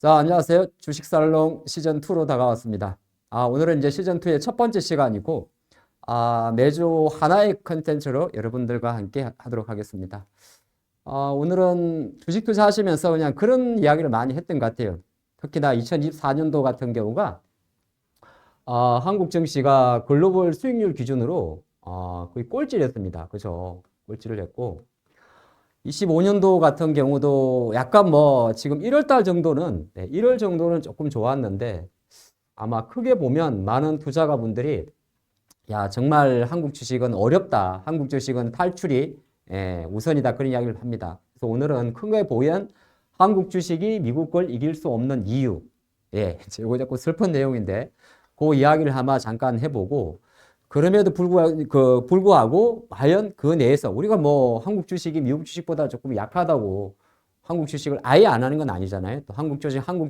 자, 안녕하세요. 주식살롱 시즌2로 다가왔습니다. 오늘은 이제 시즌2의 첫 번째 시간이고, 매주 하나의 컨텐츠로 여러분들과 함께 하도록 하겠습니다. 오늘은 주식 투자하시면서 그냥 그런 이야기를 많이 했던 것 같아요. 특히나 2024년도 같은 경우가, 한국 증시가 글로벌 수익률 기준으로, 거의 꼴찌를 했습니다. 그죠? 꼴찌를 했고, 25년도 같은 경우도 약간 지금 1월 달 정도는, 1월 정도는 조금 좋았는데 아마 크게 보면 많은 투자가분들이 야, 정말 한국 주식은 어렵다. 한국 주식은 탈출이 우선이다. 그런 이야기를 합니다. 그래서 오늘은 크게 보면 한국 주식이 미국 걸 이길 수 없는 이유. 이거 자꾸 슬픈 내용인데 그 이야기를 아마 잠깐 해보고 그럼에도 불구하고 과연 그 내에서 우리가 한국 주식이 미국 주식보다 조금 약하다고 한국 주식을 아예 안 하는 건 아니잖아요. 또 한국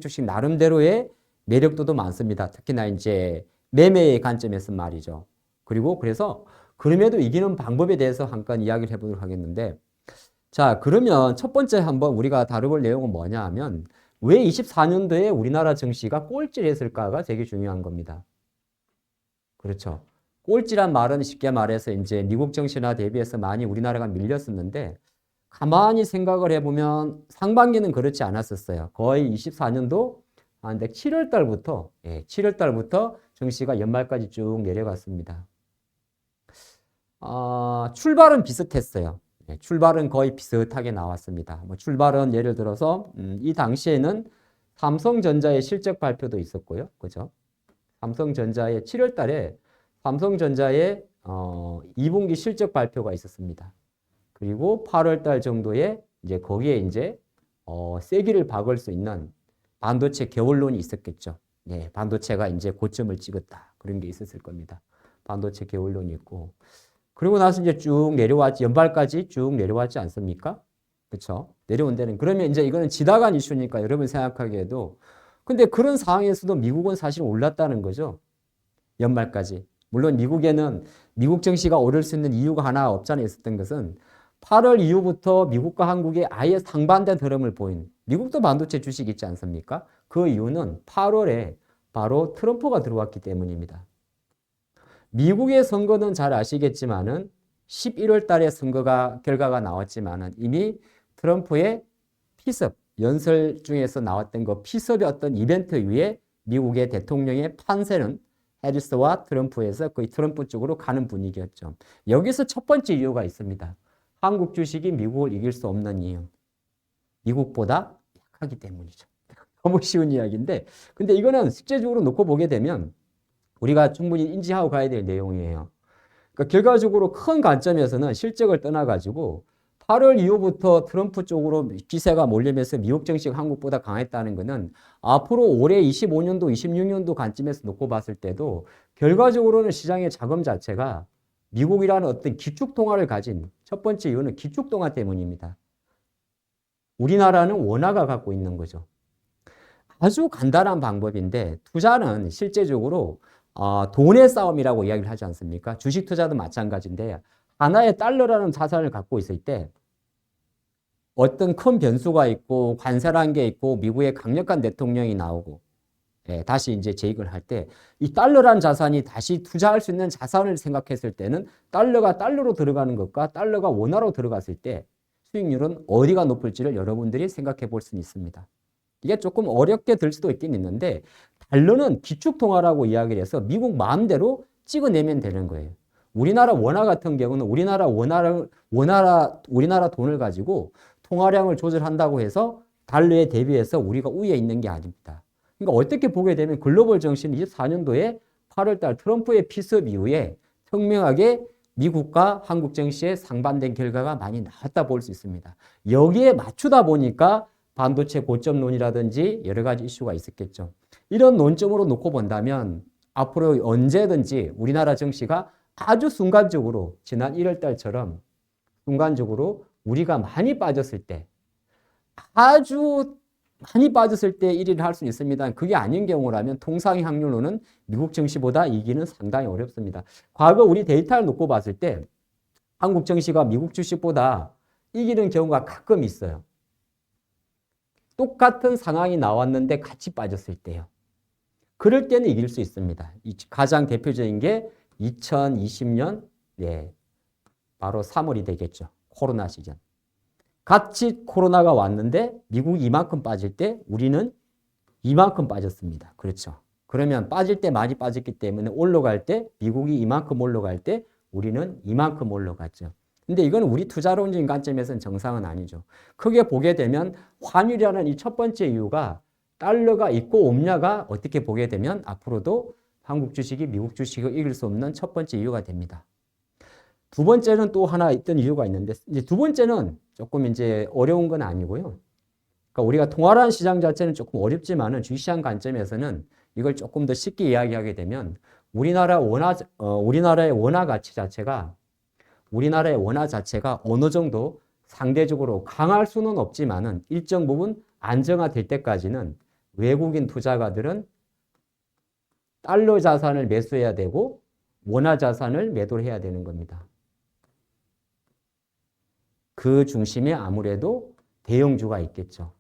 주식 나름대로의 매력도도 많습니다. 특히나 이제 매매의 관점에서 말이죠. 그리고 그래서 그럼에도 이기는 방법에 대해서 잠깐 이야기를 해보도록 하겠는데 자, 그러면 첫 번째 한번 우리가 다뤄볼 내용은 뭐냐 하면 왜 24년도에 우리나라 증시가 꼴찌를 했을까가 되게 중요한 겁니다. 그렇죠. 꼴찌란 말은 쉽게 말해서 이제 미국 증시나 대비해서 많이 우리나라가 밀렸었는데 가만히 생각을 해보면 상반기는 그렇지 않았었어요. 거의 24년도 한 7월 달부터 7월 달부터 증시가 연말까지 쭉 내려갔습니다. 출발은 비슷했어요. 출발은 거의 비슷하게 나왔습니다. 출발은 예를 들어서 이 당시에는 삼성전자의 실적 발표도 있었고요. 그죠? 삼성전자의 7월 달에 삼성전자의 2분기 실적 발표가 있었습니다. 그리고 8월 달 정도에 이제 거기에 이제 세기를 박을 수 있는 반도체 개원론이 있었겠죠. 반도체가 이제 고점을 찍었다. 그런 게 있었을 겁니다. 반도체 개원론이 있고. 그리고 나서 이제 쭉 내려왔지, 연발까지 쭉 내려왔지 않습니까? 그렇죠? 내려온 데는 그러면 이제 이거는 지나간 이슈니까 여러분 생각하기에도 근데 그런 상황에서도 미국은 사실 올랐다는 거죠. 연말까지. 물론 미국에는 미국 증시가 오를 수 있는 이유가 하나 없잖아요. 있었던 것은 8월 이후부터 미국과 한국의 아예 상반된 흐름을 보인 미국도 반도체 주식 있지 않습니까? 그 이유는 8월에 바로 트럼프가 들어왔기 때문입니다. 미국의 선거는 잘 아시겠지만은 11월 달에 결과가 나왔지만은 이미 트럼프의 피습, 연설 중에서 나왔던 그 피습의 어떤 이벤트 위에 미국의 대통령의 판세는 해리스와 트럼프에서 거의 트럼프 쪽으로 가는 분위기였죠. 여기서 첫 번째 이유가 있습니다. 한국 주식이 미국을 이길 수 없는 이유. 미국보다 약하기 때문이죠. 너무 쉬운 이야기인데, 근데 이거는 실제적으로 놓고 보게 되면 우리가 충분히 인지하고 가야 될 내용이에요. 그러니까 결과적으로 큰 관점에서는 실적을 떠나가지고 8월 이후부터 트럼프 쪽으로 기세가 몰리면서 미국 증시가 한국보다 강했다는 것은 앞으로 올해 25년도, 26년도 관점에서 놓고 봤을 때도 결과적으로는 시장의 자금 자체가 미국이라는 어떤 기축통화를 가진 첫 번째 이유는 기축통화 때문입니다. 우리나라는 원화가 갖고 있는 거죠. 아주 간단한 방법인데 투자는 실제적으로 돈의 싸움이라고 이야기를 하지 않습니까? 주식 투자도 마찬가지인데 하나의 달러라는 자산을 갖고 있을 때 어떤 큰 변수가 있고 관세라는 게 있고 미국의 강력한 대통령이 나오고 다시 이제 재익을 할 때 이 달러란 자산이 다시 투자할 수 있는 자산을 생각했을 때는 달러가 달러로 들어가는 것과 달러가 원화로 들어갔을 때 수익률은 어디가 높을지를 여러분들이 생각해 볼 수 있습니다. 이게 조금 어렵게 들 수도 있긴 있는데 달러는 기축통화라고 이야기를 해서 미국 마음대로 찍어내면 되는 거예요. 우리나라 원화 같은 경우는 우리나라 돈을 가지고 통화량을 조절한다고 해서 달러에 대비해서 우리가 우위에 있는 게 아닙니다. 그러니까 어떻게 보게 되면 글로벌 정시는 24년도에 8월 달 트럼프의 피습 이후에 현명하게 미국과 한국 증시에 상반된 결과가 많이 나왔다 볼 수 있습니다. 여기에 맞추다 보니까 반도체 고점론이라든지 여러 가지 이슈가 있었겠죠. 이런 논점으로 놓고 본다면 앞으로 언제든지 우리나라 증시가 아주 순간적으로 지난 1월 달처럼 순간적으로 우리가 많이 빠졌을 때 아주 많이 빠졌을 때 1위를 할 수 있습니다. 그게 아닌 경우라면 통상의 확률로는 미국 증시보다 이기는 상당히 어렵습니다. 과거 우리 데이터를 놓고 봤을 때 한국 증시가 미국 주식보다 이기는 경우가 가끔 있어요. 똑같은 상황이 나왔는데 같이 빠졌을 때요. 그럴 때는 이길 수 있습니다. 가장 대표적인 게 2020년 바로 3월이 되겠죠. 코로나 시즌. 같이 코로나가 왔는데 미국이 이만큼 빠질 때 우리는 이만큼 빠졌습니다. 그렇죠. 그러면 빠질 때 많이 빠졌기 때문에 올라갈 때 미국이 이만큼 올라갈 때 우리는 이만큼 올라갔죠. 근데 이건 우리 투자론적인 관점에서는 정상은 아니죠. 크게 보게 되면 환율이라는 이 첫 번째 이유가 달러가 있고 없냐가 어떻게 보게 되면 앞으로도 한국 주식이 미국 주식을 이길 수 없는 첫 번째 이유가 됩니다. 두 번째는 또 하나 있던 이유가 있는데 이제 두 번째는 조금 이제 어려운 건 아니고요. 그러니까 우리가 통화라는 시장 자체는 조금 어렵지만은 주식시장 관점에서는 이걸 조금 더 쉽게 이야기하게 되면 우리나라의 원화 가치 자체가 우리나라의 원화 자체가 어느 정도 상대적으로 강할 수는 없지만은 일정 부분 안정화될 때까지는 외국인 투자가들은 달러 자산을 매수해야 되고 원화 자산을 매도를 해야 되는 겁니다. 그 중심에 아무래도 대형주가 있겠죠.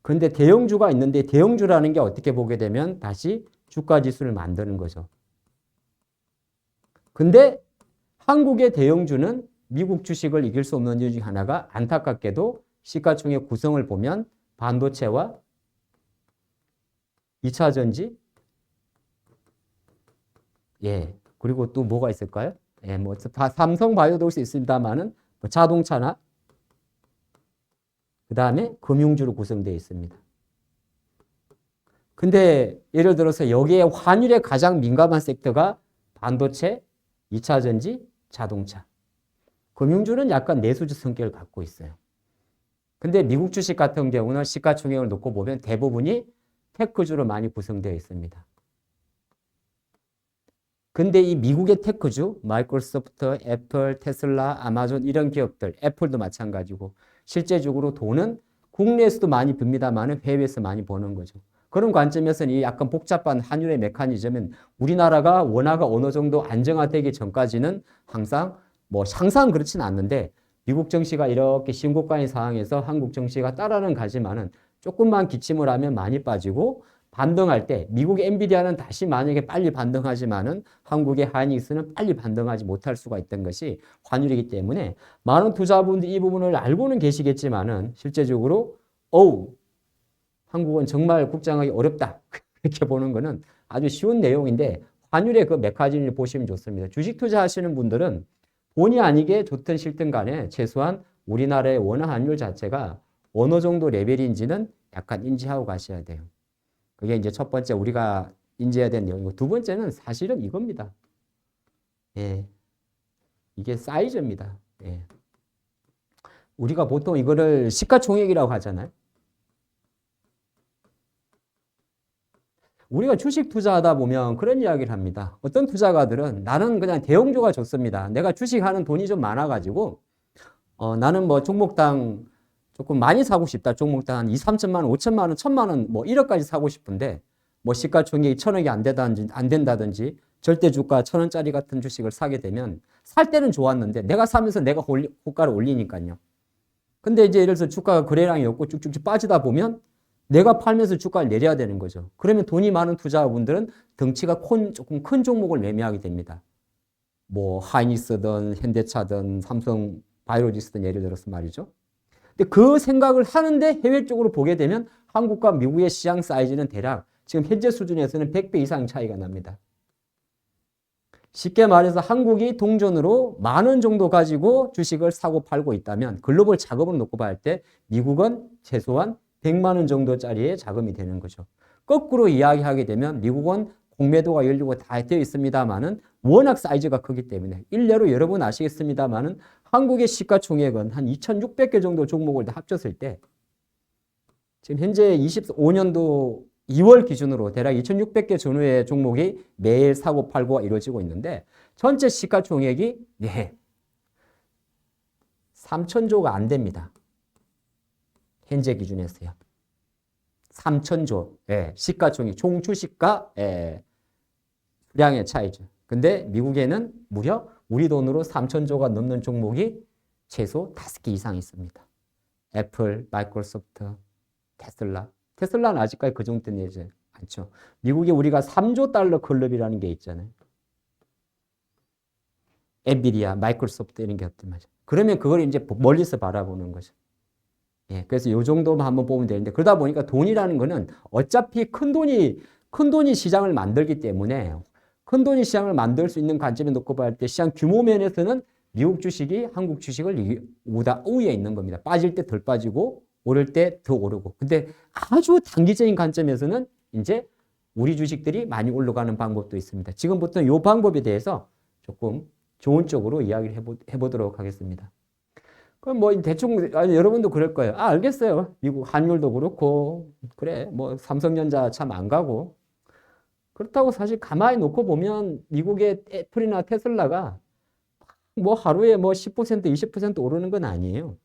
그런데 대형주가 있는데 대형주라는 게 어떻게 보게 되면 다시 주가 지수를 만드는 거죠. 근데 한국의 대형주는 미국 주식을 이길 수 없는 이유 중 하나가 안타깝게도 시가총액 구성을 보면 반도체와 2차전지, 그리고 또 뭐가 있을까요? 뭐 삼성바이오도 올 수 있습니다만은 자동차나 그 다음에 금융주로 구성되어 있습니다. 근데 예를 들어서 여기에 환율에 가장 민감한 섹터가 반도체, 2차전지, 자동차. 금융주는 약간 내수주 성격을 갖고 있어요. 근데 미국 주식 같은 경우는 시가총액을 놓고 보면 대부분이 테크주로 많이 구성되어 있습니다. 근데 이 미국의 테크주, 마이크로소프트, 애플, 테슬라, 아마존 이런 기업들, 애플도 마찬가지고 실제적으로 돈은 국내에서도 많이 뵭니다만 해외에서 많이 버는 거죠. 그런 관점에서는 이 약간 복잡한 환율의 메커니즘은 우리나라가 원화가 어느 정도 안정화되기 전까지는 항상 그렇진 않는데 미국 증시가 이렇게 신고가인 상황에서 한국 증시가 따라는 가지만은 조금만 기침을 하면 많이 빠지고 반등할 때 미국의 엔비디아는 다시 만약에 빨리 반등하지만은 한국의 하이닉스는 빨리 반등하지 못할 수가 있던 것이 환율이기 때문에 많은 투자분들이 이 부분을 알고는 계시겠지만은 실제적으로 한국은 정말 국장하기 어렵다 이렇게 보는 거는 아주 쉬운 내용인데 환율의 그 메커니즘을 보시면 좋습니다. 주식 투자하시는 분들은 본의 아니게 좋든 싫든 간에 최소한 우리나라의 원화 환율 자체가 어느 정도 레벨인지는 약간 인지하고 가셔야 돼요. 그게 이제 첫 번째 우리가 인지해야 되는 내용이고 두 번째는 사실은 이겁니다. 이게 사이즈입니다. 우리가 보통 이거를 시가총액이라고 하잖아요. 우리가 주식 투자하다 보면 그런 이야기를 합니다. 어떤 투자가들은 나는 그냥 대형주가 좋습니다. 내가 주식하는 돈이 좀 많아가지고 나는 종목당 조금 많이 사고 싶다. 종목당 한 2, 3천만 원, 5천만 원, 1천만 원, 1억까지 사고 싶은데 시가총액이 1,000억이 안 된다든지 절대 주가 1,000원짜리 같은 주식을 사게 되면 살 때는 좋았는데 내가 사면서 내가 호가를 올리니까요. 근데 이제 예를 들어서 주가가 거래량이 없고 쭉쭉 빠지다 보면 내가 팔면서 주가를 내려야 되는 거죠. 그러면 돈이 많은 투자자분들은 덩치가 조금 큰 종목을 매매하게 됩니다. 하이닉스든 현대차든 삼성 바이오로직스든 예를 들어서 말이죠. 근데 그 생각을 하는데 해외 쪽으로 보게 되면 한국과 미국의 시장 사이즈는 대략 지금 현재 수준에서는 100배 이상 차이가 납니다. 쉽게 말해서 한국이 동전으로 10,000원 정도 가지고 주식을 사고 팔고 있다면 글로벌 자금을 놓고 볼 때 미국은 최소한 100만 원 정도짜리의 자금이 되는 거죠. 거꾸로 이야기하게 되면 미국은 공매도가 열리고 다 되어 있습니다만은 워낙 사이즈가 크기 때문에 일례로 여러분 아시겠습니다만은 한국의 시가총액은 한 2,600개 정도 종목을 다 합쳤을 때 지금 현재 25년도 2월 기준으로 대략 2,600개 전후의 종목이 매일 사고 팔고가 이루어지고 있는데 전체 시가총액이 3,000조가 안 됩니다. 현재 기준에서요. 3,000조. 시가총액, 총주식과 수량의 차이죠. 근데 미국에는 무려 우리 돈으로 3,000조가 넘는 종목이 최소 5개 이상 있습니다. 애플, 마이크로소프트, 테슬라. 테슬라는 아직까지 그 정도 되지 않죠. 미국에 우리가 3조 달러 클럽이라는 게 있잖아요. 엔비디아, 마이크로소프트 이런 기업들 말이죠. 그러면 그걸 이제 멀리서 바라보는 거죠. 예, 그래서 요 정도만 한번 보면 되는데 그러다 보니까 돈이라는 거는 어차피 큰 돈이 시장을 만들기 때문에 큰 돈이 시장을 만들 수 있는 관점에 놓고 볼 때 시장 규모 면에서는 미국 주식이 한국 주식을 우위에 있는 겁니다. 빠질 때 덜 빠지고 오를 때 더 오르고. 근데 아주 단기적인 관점에서는 이제 우리 주식들이 많이 올라가는 방법도 있습니다. 지금부터 이 방법에 대해서 조금 좋은 쪽으로 이야기를 해보도록 하겠습니다. 그럼 뭐 대충 여러분도 그럴 거예요. 아, 알겠어요. 미국 환율도 그렇고 그래 뭐 삼성전자 참 안 가고 그렇다고 사실 가만히 놓고 보면 미국의 애플이나 테슬라가 뭐 하루에 뭐 10% 20% 오르는 건 아니에요.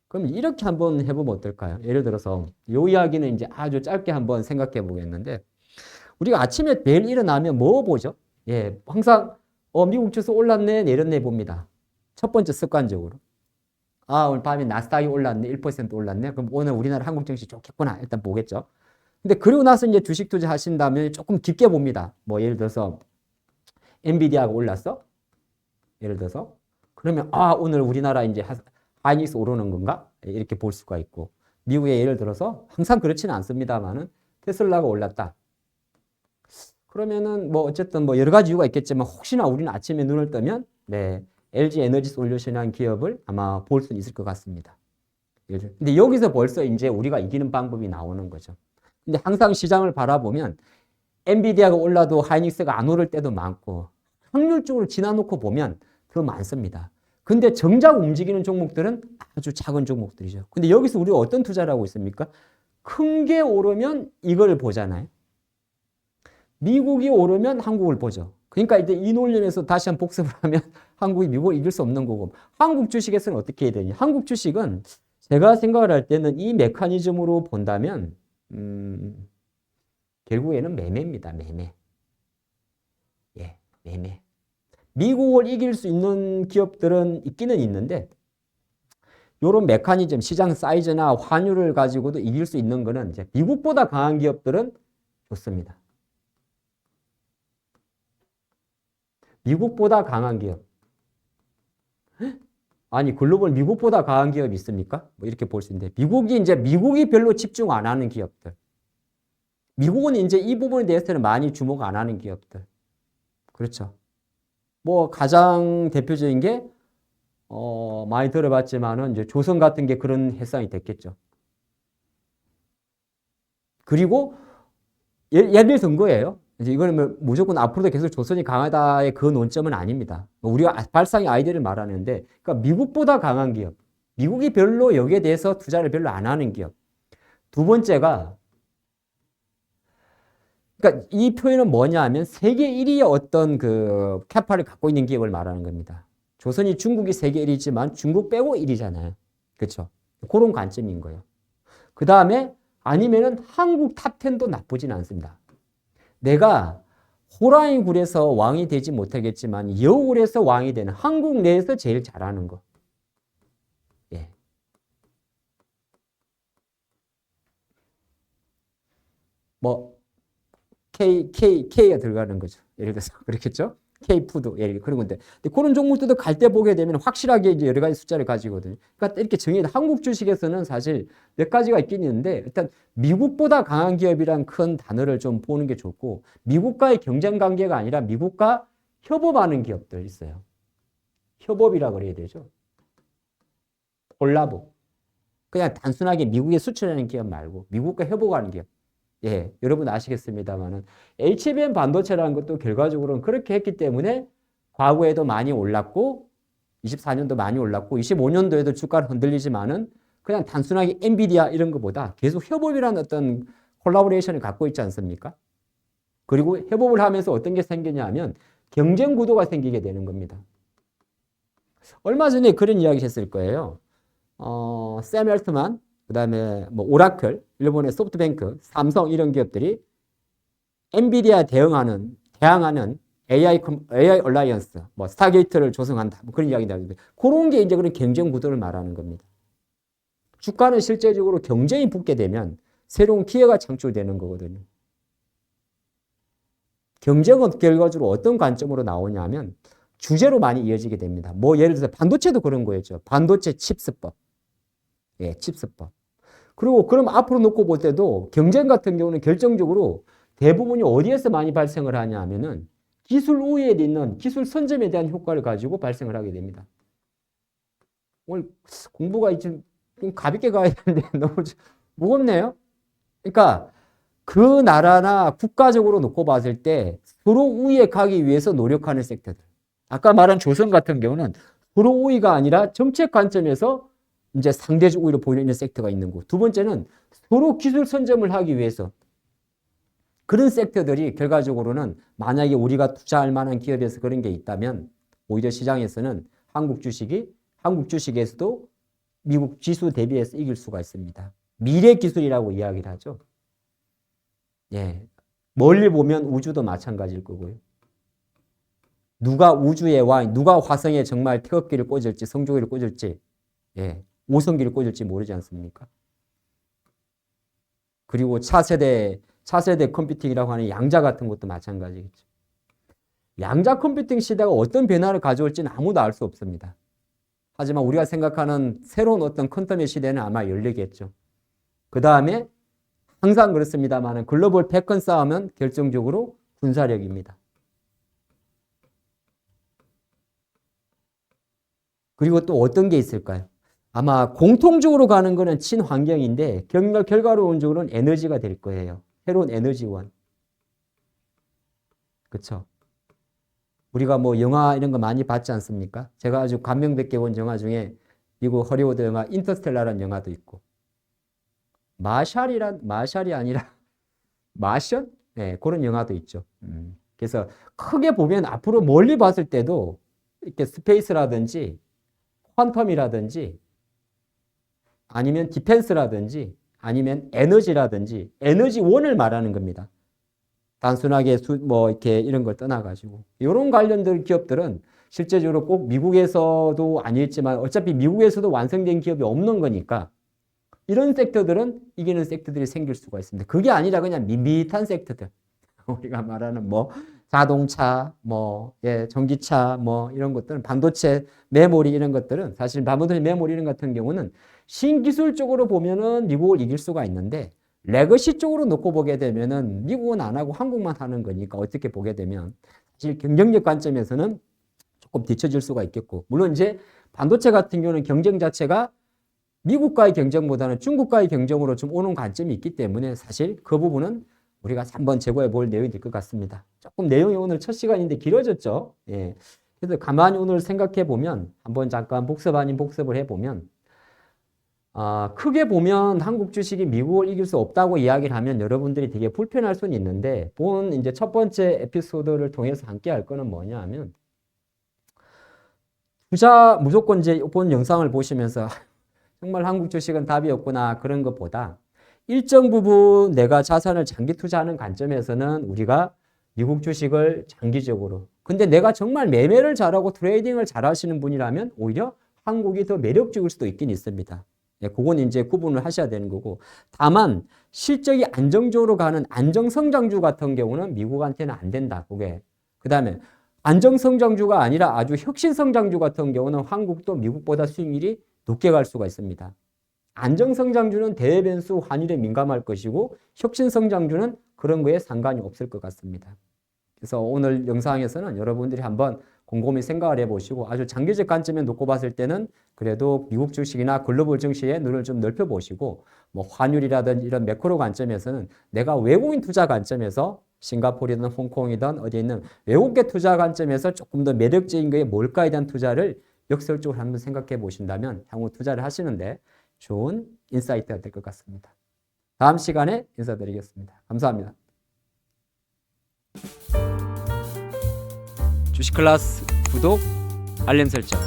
그럼 이렇게 한번 해보면 어떨까요? 예를 들어서 이 이야기는 이제 아주 짧게 한번 생각해 보겠는데 우리가 아침에 매일 일어나면 뭐 보죠? 예, 항상 미국 주식 올랐네 내렸네 봅니다. 첫 번째 습관적으로. 아, 오늘 밤에 나스닥이 올랐네. 1% 올랐네. 그럼 오늘 우리나라 한국 증시 좋겠구나. 일단 보겠죠. 근데 그리고 나서 이제 주식 투자 하신다면 조금 깊게 봅니다. 뭐 예를 들어서 엔비디아가 올랐어? 예를 들어서 그러면 아, 오늘 우리나라 이제 하이닉스 오르는 건가? 이렇게 볼 수가 있고 미국에 예를 들어서 항상 그렇지는 않습니다만은 테슬라가 올랐다. 그러면은 뭐 어쨌든 뭐 여러 가지 이유가 있겠지만 혹시나 우리는 아침에 눈을 뜨면 네. LG 에너지 솔루션이라는 기업을 아마 볼 수 있을 것 같습니다. 근데 여기서 벌써 이제 우리가 이기는 방법이 나오는 거죠. 근데 항상 시장을 바라보면 엔비디아가 올라도 하이닉스가 안 오를 때도 많고 확률적으로 지나놓고 보면 더 많습니다. 근데 정작 움직이는 종목들은 아주 작은 종목들이죠. 근데 여기서 우리가 어떤 투자를 하고 있습니까? 큰 게 오르면 이걸 보잖아요. 미국이 오르면 한국을 보죠. 그러니까 이제 이 논리에서 다시 한번 복습을 하면 한국이 미국을 이길 수 없는 거고 한국 주식에서는 어떻게 해야 되냐. 한국 주식은 제가 생각을 할 때는 이 메커니즘으로 본다면 결국에는 매매입니다. 매매. 예, 매매. 미국을 이길 수 있는 기업들은 있기는 있는데 이런 메커니즘, 시장 사이즈나 환율을 가지고도 이길 수 있는 거는 이제 미국보다 강한 기업들은 좋습니다. 미국보다 강한 기업. 아니, 글로벌 미국보다 강한 기업이 있습니까? 뭐 이렇게 볼 수 있는데, 미국이 별로 집중 안 하는 기업들. 미국은 이제 이 부분에 대해서는 많이 주목 안 하는 기업들. 그렇죠. 뭐 가장 대표적인 게, 많이 들어봤지만은 이제 조선 같은 게 그런 회상이 됐겠죠. 그리고 예를 든 거예요. 이제 이거는 뭐 무조건 앞으로도 계속 조선이 강하다의 그 논점은 아닙니다. 우리가 발상의 아이디어를 말하는데, 그러니까 미국보다 강한 기업, 미국이 별로 여기에 대해서 투자를 별로 안 하는 기업. 두 번째가, 그러니까 이 표현은 뭐냐 하면 세계 1위의 어떤 그 캐파를 갖고 있는 기업을 말하는 겁니다. 조선이 중국이 세계 1위지만 중국 빼고 1위잖아요. 그렇죠? 그런 관점인 거예요. 그 다음에 아니면은 한국 탑10도 나쁘진 않습니다. 내가 호랑이 굴에서 왕이 되지 못하겠지만 여울에서 왕이 되는 한국 내에서 제일 잘하는 거. 예. 뭐 K가 들어가는 거죠. 예를 들어서 그렇겠죠? K푸드 예를 그런 건데. 근데 그런 종목들도 갈 때 보게 되면 확실하게 이제 여러 가지 숫자를 가지거든요. 그러니까 이렇게 정의해 한국 주식에서는 사실 몇 가지가 있긴 있는데 일단 미국보다 강한 기업이란 큰 단어를 좀 보는 게 좋고 미국과의 경쟁 관계가 아니라 미국과 협업하는 기업들 있어요. 협업이라 그래야 되죠. 콜라보. 그냥 단순하게 미국에 수출하는 기업 말고 미국과 협업하는 기업. 예, 여러분 아시겠습니다만은 HBM 반도체라는 것도 결과적으로는 그렇게 했기 때문에 과거에도 많이 올랐고 24년도 많이 올랐고 25년도에도 주가를 흔들리지만은 그냥 단순하게 엔비디아 이런 것보다 계속 협업이라는 어떤 콜라보레이션을 갖고 있지 않습니까? 그리고 협업을 하면서 어떤 게 생기냐 하면 경쟁 구도가 생기게 되는 겁니다. 얼마 전에 그런 이야기 했을 거예요. 샘 앨트만 그 다음에 뭐 오라클, 일본의 소프트뱅크, 삼성 이런 기업들이 엔비디아 대항하는 AI 얼라이언스, 뭐 스타게이트를 조성한다. 뭐 그런 이야기 나오는데 그런 게 이제 그런 경쟁 구도를 말하는 겁니다. 주가는 실제적으로 경쟁이 붙게 되면 새로운 기회가 창출되는 거거든요. 경쟁은 결과적으로 어떤 관점으로 나오냐면 주제로 많이 이어지게 됩니다. 뭐 예를 들어서 반도체도 그런 거였죠. 반도체 칩스법. 예, 칩스법. 그리고 그럼 앞으로 놓고 볼 때도 경쟁 같은 경우는 결정적으로 대부분이 어디에서 많이 발생을 하냐 하면은 기술 우위에 있는 기술 선점에 대한 효과를 가지고 발생을 하게 됩니다. 오늘 공부가 좀 가볍게 가야 되는데 너무 무겁네요. 그러니까 그 나라나 국가적으로 놓고 봤을 때 서로 우위에 가기 위해서 노력하는 섹터들. 아까 말한 조선 같은 경우는 서로 우위가 아니라 정책 관점에서 이제 상대적 우위로 보이는 섹터가 있는 거고, 두 번째는 서로 기술 선점을 하기 위해서 그런 섹터들이 결과적으로는 만약에 우리가 투자할 만한 기업에서 그런 게 있다면 오히려 시장에서는 한국 주식에서도 미국 지수 대비해서 이길 수가 있습니다. 미래 기술이라고 이야기를 하죠. 예. 멀리 보면 우주도 마찬가지일 거고요. 누가 우주에 와, 누가 화성에 정말 태극기를 꽂을지, 성조기를 꽂을지, 예. 오성기를 꽂을지 모르지 않습니까? 그리고 차세대 컴퓨팅이라고 하는 양자 같은 것도 마찬가지겠죠. 양자 컴퓨팅 시대가 어떤 변화를 가져올지는 아무도 알 수 없습니다. 하지만 우리가 생각하는 새로운 어떤 퀀텀의 시대는 아마 열리겠죠. 그 다음에 항상 그렇습니다만 글로벌 패권 싸움은 결정적으로 군사력입니다. 그리고 또 어떤 게 있을까요? 아마 공통적으로 가는 거는 친환경인데 결과론적으로는 에너지가 될 거예요. 새로운 에너지원. 그렇죠? 우리가 뭐 영화 이런 거 많이 봤지 않습니까? 제가 아주 감명 깊게 본 영화 중에 미국 허리우드 영화 인터스텔라라는 영화도 있고, 마샬이 아니라 마션? 네, 그런 영화도 있죠. 그래서 크게 보면 앞으로 멀리 봤을 때도 이렇게 스페이스라든지 퀀텀이라든지 아니면 디펜스라든지 아니면 에너지라든지 에너지원을 말하는 겁니다. 단순하게 뭐 이렇게 이런 걸 떠나가지고 이런 관련된 기업들은 실제적으로 꼭 미국에서도 아니겠지만 어차피 미국에서도 완성된 기업이 없는 거니까 이런 섹터들은 이기는 섹터들이 생길 수가 있습니다. 그게 아니라 그냥 밋밋한 섹터들. 우리가 말하는 뭐 자동차, 뭐 예, 전기차, 뭐 이런 것들은 반도체, 메모리 이런 것들은 사실 반도체 메모리 이런 같은 경우는 신기술적으로 보면은 미국을 이길 수가 있는데 레거시 쪽으로 놓고 보게 되면은 미국은 안 하고 한국만 하는 거니까 어떻게 보게 되면 사실 경쟁력 관점에서는 조금 뒤처질 수가 있겠고, 물론 이제 반도체 같은 경우는 경쟁 자체가 미국과의 경쟁보다는 중국과의 경쟁으로 좀 오는 관점이 있기 때문에 사실 그 부분은 우리가 한번 제고해 볼 내용이 될 것 같습니다. 조금 내용이 오늘 첫 시간인데 길어졌죠. 예. 그래서 가만히 오늘 생각해 보면 한번 잠깐 복습 아닌 복습을 해보면 크게 보면 한국 주식이 미국을 이길 수 없다고 이야기를 하면 여러분들이 되게 불편할 수는 있는데 이제 첫 번째 에피소드를 통해서 함께 할 거는 뭐냐 하면 투자 무조건 이제 본 영상을 보시면서 정말 한국 주식은 답이 없구나 그런 것보다 일정 부분 내가 자산을 장기 투자하는 관점에서는 우리가 미국 주식을 장기적으로, 근데 내가 정말 매매를 잘하고 트레이딩을 잘하시는 분이라면 오히려 한국이 더 매력적일 수도 있긴 있습니다. 예, 그건 이제 구분을 하셔야 되는 거고, 다만 실적이 안정적으로 가는 안정성장주 같은 경우는 미국한테는 안 된다. 그게 그 다음에 안정성장주가 아니라 아주 혁신성장주 같은 경우는 한국도 미국보다 수익률이 높게 갈 수가 있습니다. 안정성장주는 대변수 환율에 민감할 것이고 혁신성장주는 그런 거에 상관이 없을 것 같습니다. 그래서 오늘 영상에서는 여러분들이 한번 곰곰이 생각을 해보시고 아주 장기적 관점에 놓고 봤을 때는 그래도 미국 주식이나 글로벌 증시의 눈을 좀 넓혀보시고 뭐 환율이라든지 이런 매크로 관점에서는 내가 외국인 투자 관점에서 싱가포르든 홍콩이든 어디에 있는 외국계 투자 관점에서 조금 더 매력적인 게 뭘까에 대한 투자를 역설적으로 한번 생각해 보신다면 향후 투자를 하시는데 좋은 인사이트가 될 것 같습니다. 다음 시간에 인사드리겠습니다. 감사합니다. 주식클래스 구독, 알림 설정.